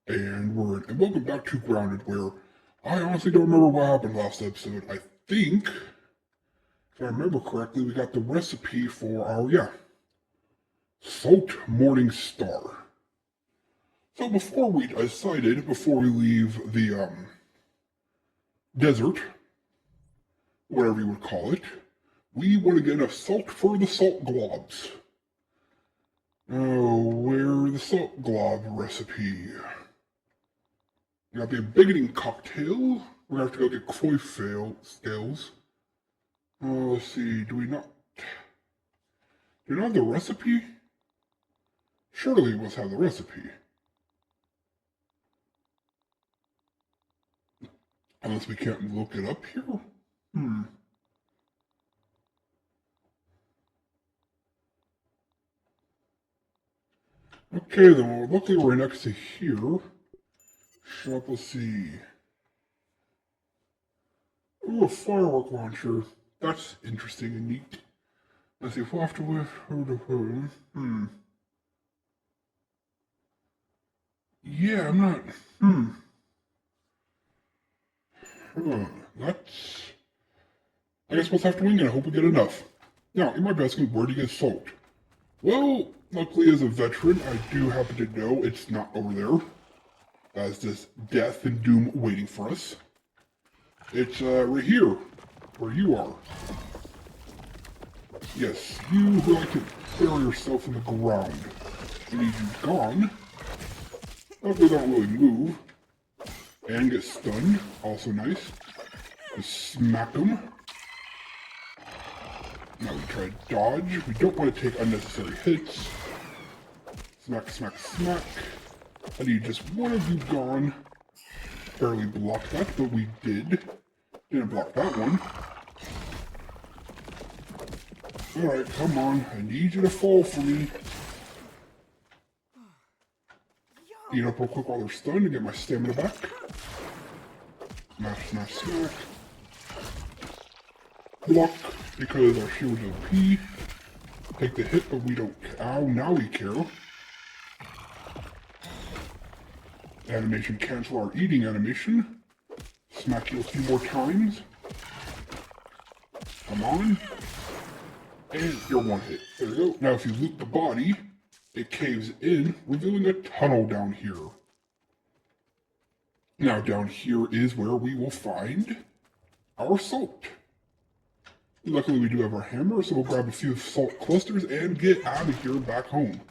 And welcome back to Grounded, where I honestly don't remember what happened last episode. I think, if I remember correctly, we got the recipe for our, Salt Morning Star. So before we leave the, desert, whatever you would call it, we want to get enough salt for the salt globs. Oh, where's the salt glob recipe? We got the beginning cocktail. We're gonna have to go get koi scales. Let's see, do we not have the recipe? Surely we must have the recipe. Unless we can't look it up here? Okay then, well, luckily we're next to here. Shop, let's see. Ooh, a firework launcher. That's interesting and neat. Let's see if we'll have to live Yeah, I'm not. That's. I guess we'll have to wing it. I hope we get enough. Now, you might be asking, where do you get salt? Well, luckily as a veteran, I do happen to know it's not over there. As this death and doom waiting for us. It's right here, where you are. Yes, you who like to bury yourself in the ground. We need you gone. Hopefully they don't really move. And get stunned, also nice. Just smack them. Now we try to dodge. We don't want to take unnecessary hits. Smack, smack, smack. I need just one of you gone. Barely blocked that, but we did. Didn't block that one. Alright, come on. I need you to fall for me. Eat up real quick while they're stunned and get my stamina back. Smash, smash, smack. Block, because our shield is OP. Take the hit, but we don't. Ow, now we care. Animation, cancel our eating animation. Smack you a few more times. Come on. And you're one hit. There we go. Now if you loot the body, it caves in, revealing a tunnel down here. Now down here is where we will find our salt. Luckily we do have our hammer, so we'll grab a few salt clusters and get out of here back home.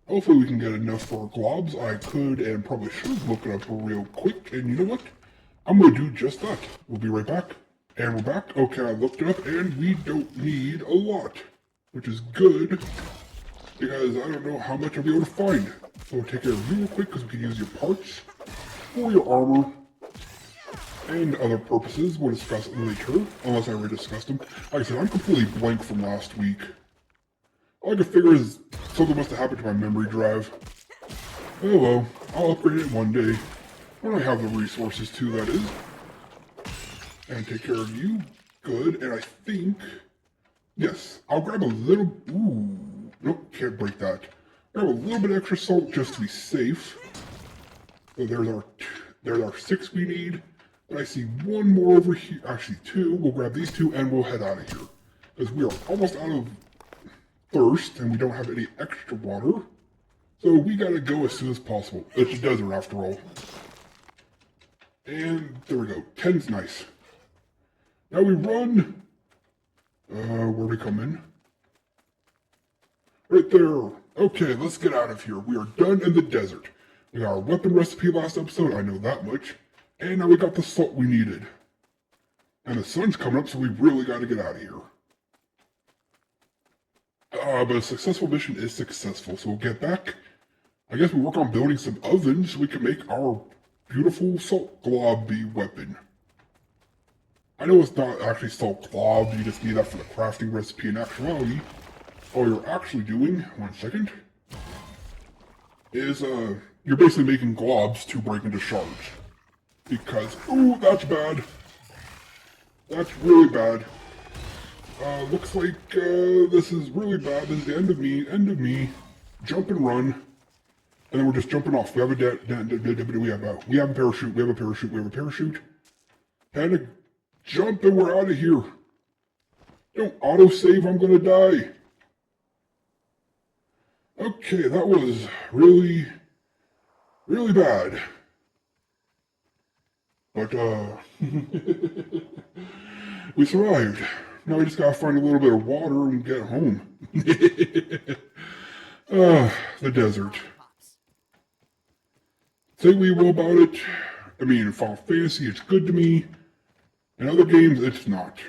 Hopefully we can get enough for our globs. I could and probably should look it up real quick, and you know what? I'm going to do just that. We'll be right back. And we're back. Okay, I looked it up, and we don't need a lot, which is good, because I don't know how much I'll be able to find. So we'll take care of you real quick, because we can use your parts for your armor and other purposes. We'll discuss it later, unless I already discussed them. Like I said, I'm completely blank from last week. All I can figure is something must have happened to my memory drive. Oh well, I'll upgrade it one day. When I have the resources to, that is. And take care of you. Good, and I think... Yes, I'll grab a little... Ooh, nope, can't break that. Grab a little bit extra salt just to be safe. So there's our 6 we need. But I see one more over here. Actually, 2. We'll grab these 2 and we'll head out of here. Because we are almost out of thirst, and we don't have any extra water. So we gotta go as soon as possible. It's a desert after all. And there we go. 10's nice. Now we run. Where we come in? Right there. Okay, let's get out of here. We are done in the desert. We got our weapon recipe last episode, I know that much. And now we got the salt we needed. And the sun's coming up, so we really gotta get out of here. But a successful mission is successful, so we'll get back. I guess we work on building some ovens so we can make our beautiful salt globby weapon. I know it's not actually salt glob, you just need that for the crafting recipe in actuality. All you're actually doing, one second, is you're basically making globs to break into shards. Because, ooh, that's bad. That's really bad. Looks like this is really bad. This is the end of me. jump and run, and then we're just jumping off. We have a parachute. We have a parachute. We have a parachute. Panic, jump, and we're out of here. Don't autosave. I'm gonna die. Okay, that was really, really bad. But we survived. Now we just gotta find a little bit of water and get home. The desert. Say we will about it. I mean, in Final Fantasy, it's good to me. In other games, it's not.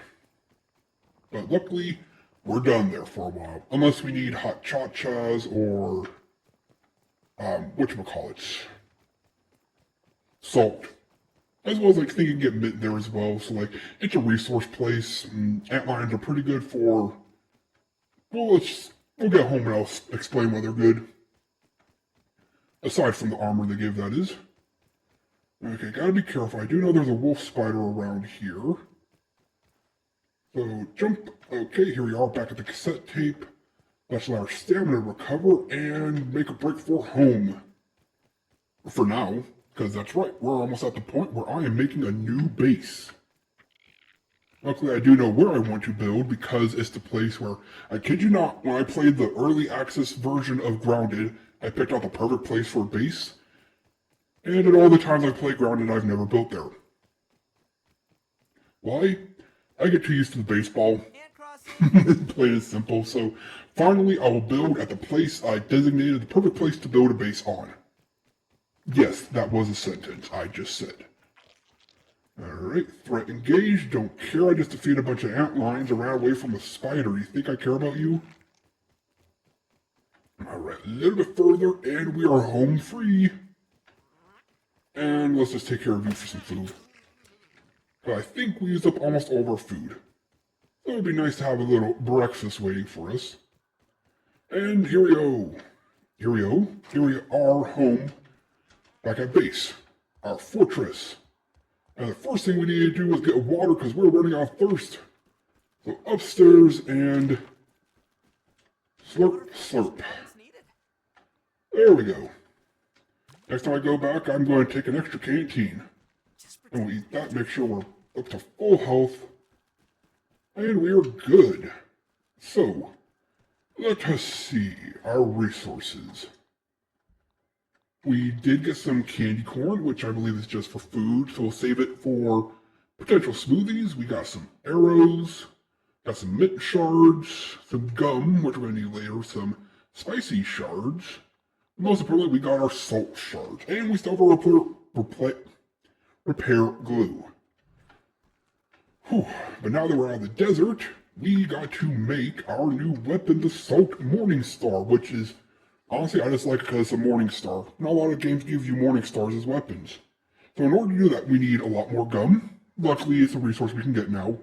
But luckily, we're done there for a while. Unless we need hot cha-chas or, whatchamacallits, salt. As well as, like, they can get mint there as well. So, like, it's a resource place. And antlions are pretty good for, well, we'll get home and I'll explain why they're good. Aside from the armor they give, that is. Okay, gotta be careful. I do know there's a wolf spider around here. So, jump. Okay, here we are back at the cassette tape. Let's let our stamina recover and make a break for home. For now, because that's right, we're almost at the point where I am making a new base. Luckily, I do know where I want to build because it's the place where, I kid you not, when I played the early access version of Grounded, I picked out the perfect place for a base. And at all the times I've played Grounded, I've never built there. Why? I get too used to the baseball. Plain and simple. So finally, I will build at the place I designated the perfect place to build a base on. Yes, that was a sentence I just said. Alright, threat engaged. Don't care. I just defeated a bunch of antlions and ran away from a spider. You think I care about you? Alright, a little bit further, and we are home free. And let's just take care of you for some food. But I think we used up almost all of our food. So it would be nice to have a little breakfast waiting for us. And here we go. Here we are home. Back at base. Our fortress. And the first thing we need to do is get water because we're running out of thirst. So upstairs and slurp, slurp. There we go. Next time I go back, I'm going to take an extra canteen. And we'll eat that, make sure we're up to full health. And we are good. So, let us see our resources. We did get some candy corn, which I believe is just for food, so we'll save it for potential smoothies. We got some arrows, got some mint shards, some gum, which we're going to need later, some spicy shards. Most importantly, we got our salt shards, and we still have our repair glue. Whew. But now that we're out of the desert, we got to make our new weapon, the Salt Morningstar, which is, honestly, I just like it because it's a Morningstar. Not a lot of games give you Morningstars as weapons. So in order to do that, we need a lot more gum. Luckily, it's a resource we can get now.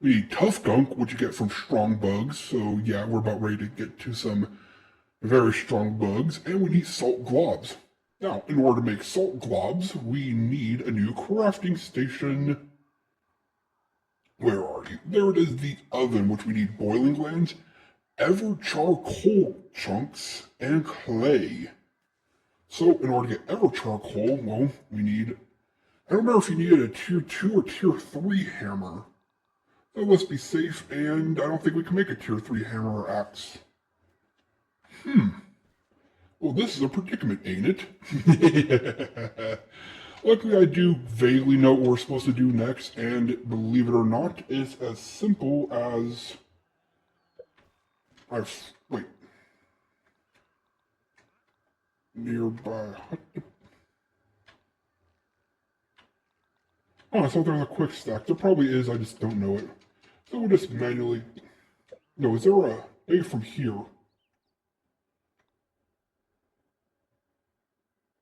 We need tough gunk, which you get from strong bugs. So yeah, we're about ready to get to some very strong bugs. And we need salt globs. Now, in order to make salt globs, we need a new crafting station. Where are you? There it is, the oven, which we need boiling glands, ever charcoal chunks, and clay. So, in order to get ever charcoal, well, we need, I don't remember if you needed a tier 2 or tier 3 hammer. So let's be safe, and I don't think we can make a tier 3 hammer or axe. Well, this is a predicament, ain't it? Luckily, I do vaguely know what we're supposed to do next, and believe it or not, it's as simple as... Wait. Nearby... Oh, I thought there was a quick stack. There probably is, I just don't know it. So we'll just manually... No, is there a... Maybe from here.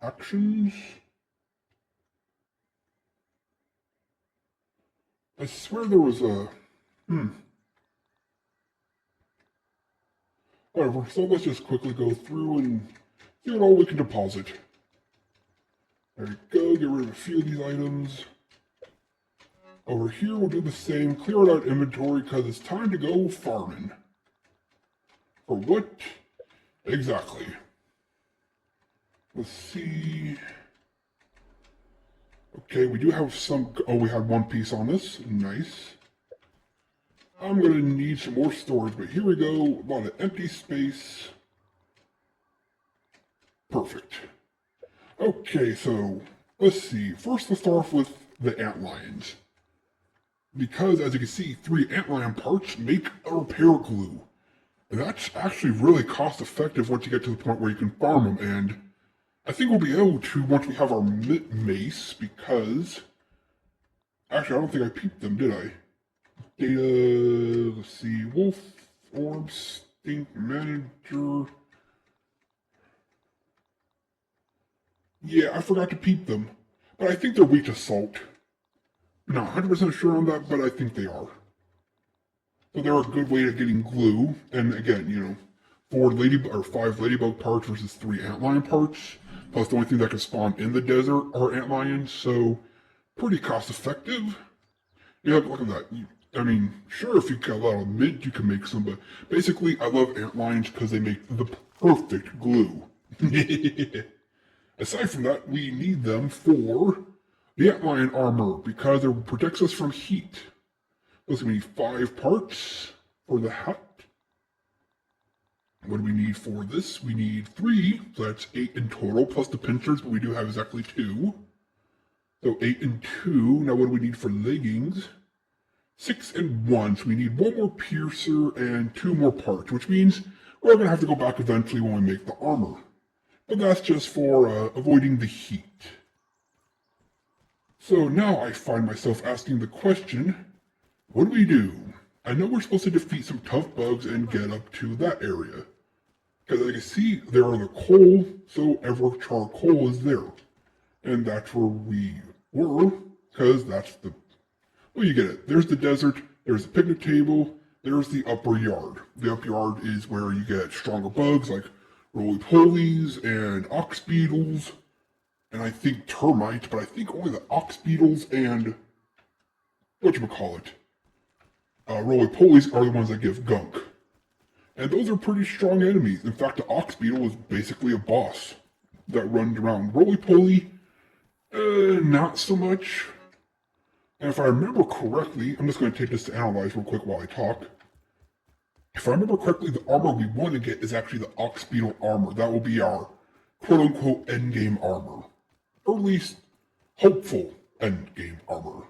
Actions... I swear there was a... Whatever, so let's just quickly go through and see what all we can deposit. There we go, get rid of a few of these items. Over here we'll do the same, clear out our inventory because it's time to go farming. For what? Exactly. Let's see. Okay, we do have some... Oh, we had one piece on this. Nice. I'm going to need some more storage, but here we go. A lot of empty space. Perfect. Okay, so let's see. First, let's start off with the antlions. Because, as you can see, 3 antlion parts make a repair glue. And that's actually really cost effective once you get to the point where you can farm them. And I think we'll be able to once we have our mace, because... Actually, I don't think I peeped them, did I? Data, let's see, wolf, orb, stink, manager... Yeah, I forgot to peep them. But I think they're weak to salt. Not 100% sure on that, but I think they are. So they're a good way of getting glue. And again, you know, 5 ladybug parts versus 3 antlion parts. Plus the only thing that can spawn in the desert are antlions, so pretty cost effective. Yeah, look at that. I mean, sure, if you got a lot of mint, you can make some, but basically I love antlions because they make the perfect glue. Aside from that, we need them for the antlion armor because it protects us from heat. Plus we need 5 parts for the hat. What do we need for this? We need 3, so that's 8 in total, plus the pincers, but we do have exactly 2. So 8 and 2. Now what do we need for leggings? 6 and 1, so we need 1 more piercer and 2 more parts, which means we're going to have to go back eventually when we make the armor. But that's just for avoiding the heat. So now I find myself asking the question, what do we do? I know we're supposed to defeat some tough bugs and get up to that area. Because as you can see, there are the coal, so Everchar coal is there. And that's where we were, because that's the... Well, you get it. There's the desert, there's the picnic table, there's the upper yard. The upper yard is where you get stronger bugs like roly-polies and ox beetles, and I think termites, but I think only the ox beetles and whatchamacallit, roly-polies are the ones that give gunk. And those are pretty strong enemies. In fact, the ox beetle is basically a boss that runs around. Roly-poly, not so much. And if I remember correctly, I'm just going to take this to analyze real quick while I talk. If I remember correctly, the armor we want to get is actually the Ox Beetle armor. That will be our quote-unquote endgame armor. Or at least, hopeful endgame armor.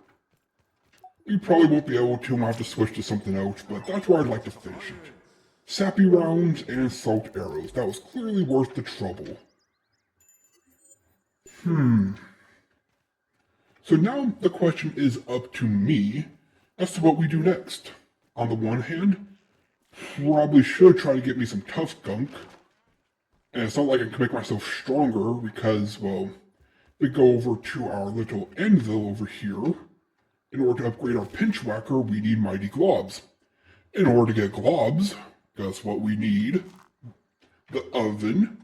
We probably won't be able to, we'll have to switch to something else, but that's where I'd like to finish it. Sappy rounds and salt arrows. That was clearly worth the trouble. So now the question is up to me as to what we do next. On the one hand, probably should try to get me some tough gunk. And it's not like I can make myself stronger because, well, we go over to our little anvil over here. In order to upgrade our pinchwhacker, we need mighty globs. In order to get globs, guess what we need? The oven.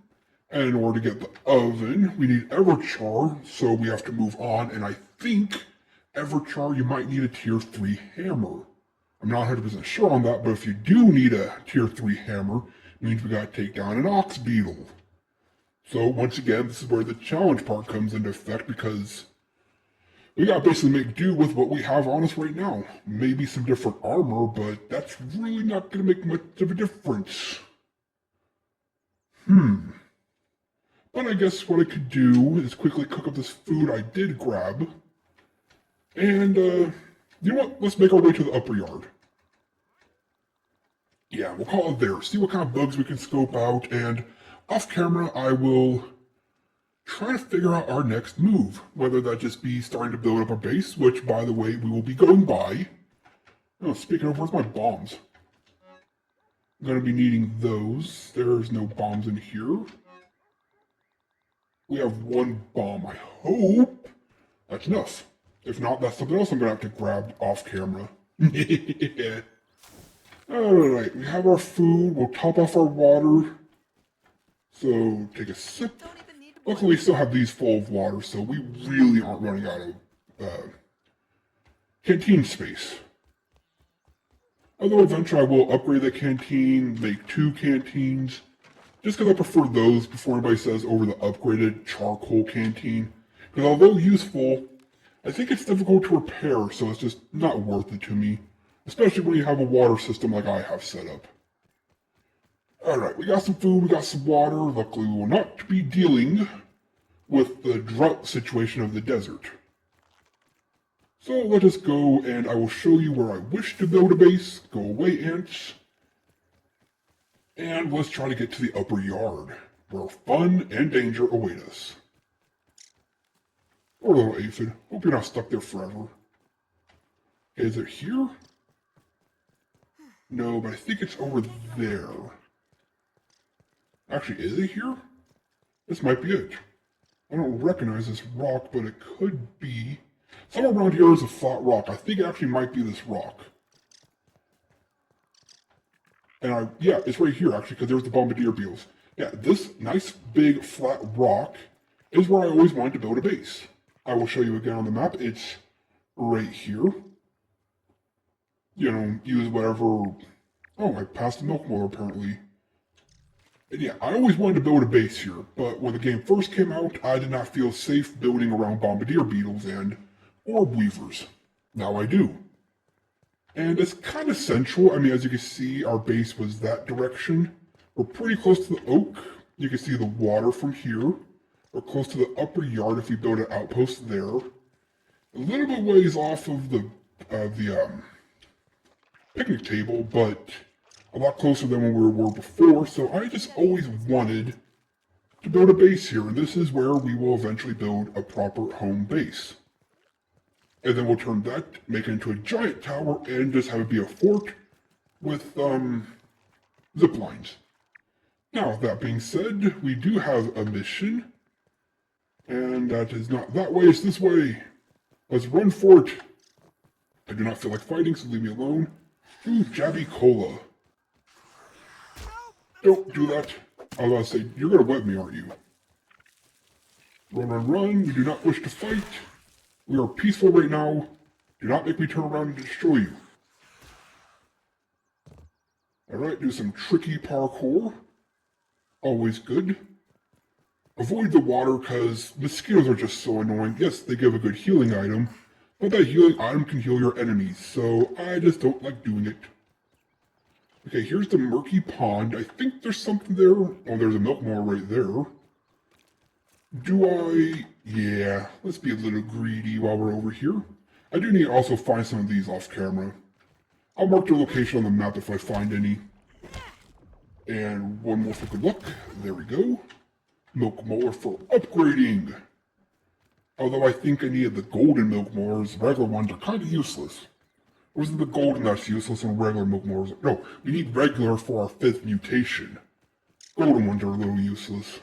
And in order to get the oven, we need Everchar, so we have to move on. And I think, Everchar, you might need a tier 3 hammer. I'm not 100% sure on that, but if you do need a tier 3 hammer, it means we gotta take down an ox beetle. So once again, this is where the challenge part comes into effect because we gotta basically make do with what we have on us right now. Maybe some different armor, but that's really not gonna make much of a difference. But I guess what I could do is quickly cook up this food I did grab. And, you know what? Let's make our way to the upper yard. Yeah, we'll call it there. See what kind of bugs we can scope out, and off camera I will try to figure out our next move. Whether that just be starting to build up a base, which, by the way, we will be going by. Oh, speaking of, where's my bombs? I'm gonna be needing those. There's no bombs in here. We have 1 bomb, I hope. That's enough. If not, that's something else I'm gonna have to grab off camera. Alright, we have our food. We'll top off our water. So, take a sip. Luckily, we still have these full of water, so we really aren't running out of canteen space. Although eventually I will upgrade the canteen, make 2 canteens. Just because I prefer those before anybody says over the upgraded charcoal canteen. Because although useful, I think it's difficult to repair, so it's just not worth it to me. Especially when you have a water system like I have set up. Alright, we got some food, we got some water. Luckily we will not be dealing with the drought situation of the desert. So let us go and I will show you where I wish to build a base. Go away, ants. And let's try to get to the upper yard, where fun and danger await us. Poor little aphid. Hope you're not stuck there forever. Is it here? No, but I think it's over there. Actually, is it here? This might be it. I don't recognize this rock, but it could be. Somewhere around here is a flat rock. I think it actually might be this rock. And yeah, it's right here actually, because there's the bombardier beetles. Yeah, this nice big flat rock is where I always wanted to build a base. I will show you again on the map. It's right here. You know, use whatever. Oh, I passed the milk molar apparently. And yeah, I always wanted to build a base here, but when the game first came out, I did not feel safe building around bombardier beetles and orb weavers. Now I do. And it's kind of central. I mean, as you can see, our base was that direction. We're pretty close to the oak. You can see the water from here. We're close to the upper yard if we build an outpost there. A little bit ways off of the picnic table, but a lot closer than when we were before. So I just always wanted to build a base here. And this is where we will eventually build a proper home base. And then we'll turn that, make it into a giant tower, and just have it be a fort with, zip lines. Now, that being said, we do have a mission. And that is not that way, it's this way. Let's run for it. I do not feel like fighting, so leave me alone. Ooh, Jabby Cola. Don't do that. I was about to say, you're gonna web me, aren't you? Run, run, run. We do not wish to fight. We are peaceful right now. Do not make me turn around and destroy you. Alright, do some tricky parkour. Always good. Avoid the water because mosquitoes are just so annoying. Yes, they give a good healing item, but that healing item can heal your enemies, so I just don't like doing it. Okay, here's the murky pond. I think there's something there. Oh, there's a milk molar right there. Yeah, let's be a little greedy while we're over here. I do need to also find some of these off camera. I'll mark their location on the map if I find any. And one more for good luck. There we go. Milk molar for upgrading. Although I think I needed the golden milk molars, regular ones are kind of useless. Or is it the golden that's useless and regular milk molars? No, we need regular for our 5th mutation. Golden ones are a little useless.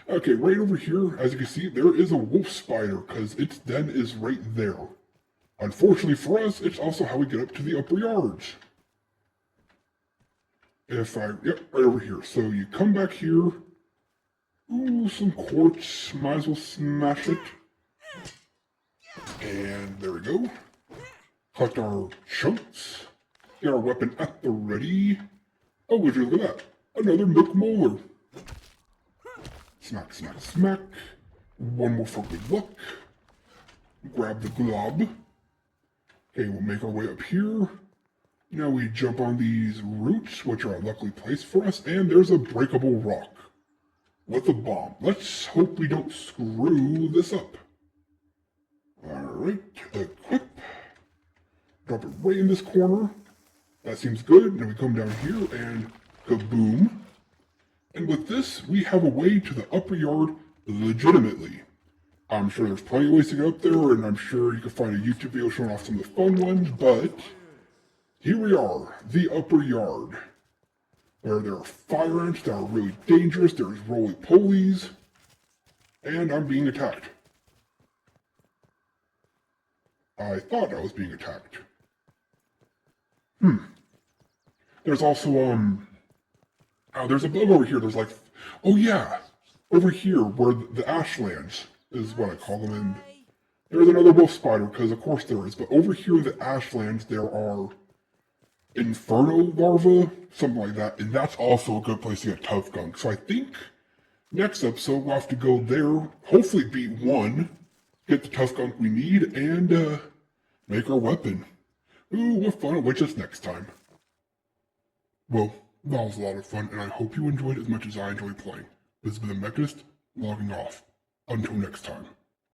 Okay, right over here, as you can see, there is a wolf spider, because its den is right there. Unfortunately for us, it's also how we get up to the upper yards. Yep, right over here. So you come back here. Ooh, some quartz. Might as well smash it. And there we go. Collect our chunks. Get our weapon at the ready. Oh, would you look at that? Another milk molar. Smack, smack, smack. One more for good luck. Grab the glob. Okay, we'll make our way up here. Now we jump on these roots, which are luckily placed for us, and there's a breakable rock with a bomb. Let's hope we don't screw this up. Alright, equip. Drop it right in this corner. That seems good. Then we come down here and kaboom. And with this, we have a way to the upper yard legitimately. I'm sure there's plenty of ways to get up there, and I'm sure you can find a YouTube video showing off some of the fun ones, but here we are, the upper yard, where there are fire ants that are really dangerous, there's roly-polies, and I'm being attacked. I thought I was being attacked. There's also, there's a bug over here. There's like, oh yeah, over here where the ashlands is what I call them. And there's another wolf spider, because of course there is. But over here in the ashlands, there are Inferno larva, something like that, and that's also a good place to get tough gunk. So I think next episode we'll have to go there, hopefully beat one, get the tough gunk we need, and make our weapon. Ooh, what fun awaits us next time. Well, that was a lot of fun, and I hope you enjoyed as much as I enjoyed playing. This has been the Mechanist, logging off. Until next time.